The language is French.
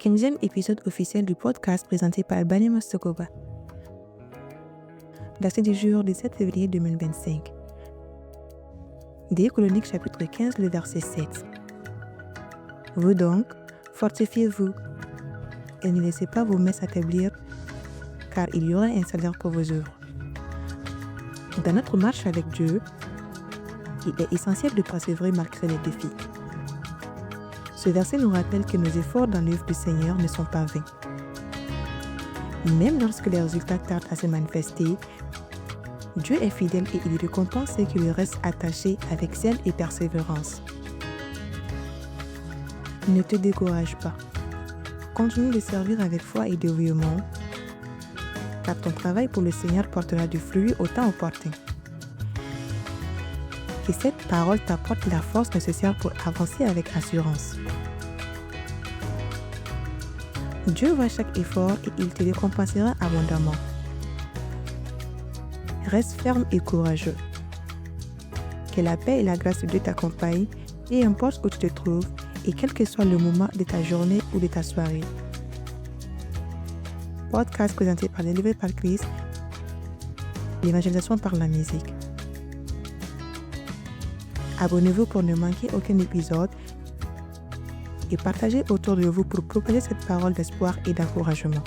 15e épisode officiel du podcast présenté par Bani Mostokoba. Daté du jour du 7 février 2025. Des Chroniques chapitre 15, le verset 7. Vous donc, fortifiez-vous et ne laissez pas vos mains s'affaiblir, car il y aura un salaire pour vos œuvres. Dans notre marche avec Dieu, il est essentiel de persévérer malgré les défis. Ce verset nous rappelle que nos efforts dans l'œuvre du Seigneur ne sont pas vains. Même lorsque les résultats tardent à se manifester, Dieu est fidèle et il récompense ceux qui lui restent attachés avec zèle et persévérance. Ne te décourage pas. Continue de servir avec foi et dévouement, car ton travail pour le Seigneur portera du fruit au temps opportun. Que cette parole t'apporte la force nécessaire pour avancer avec assurance. Dieu voit chaque effort et il te récompensera abondamment. Reste ferme et courageux. Que la paix et la grâce de Dieu t'accompagnent, peu importe où tu te trouves et quel que soit le moment de ta journée ou de ta soirée. Podcast présenté par l'Élevé par Christ, l'évangélisation par la musique. Abonnez-vous pour ne manquer aucun épisode et partagez autour de vous pour propager cette parole d'espoir et d'encouragement.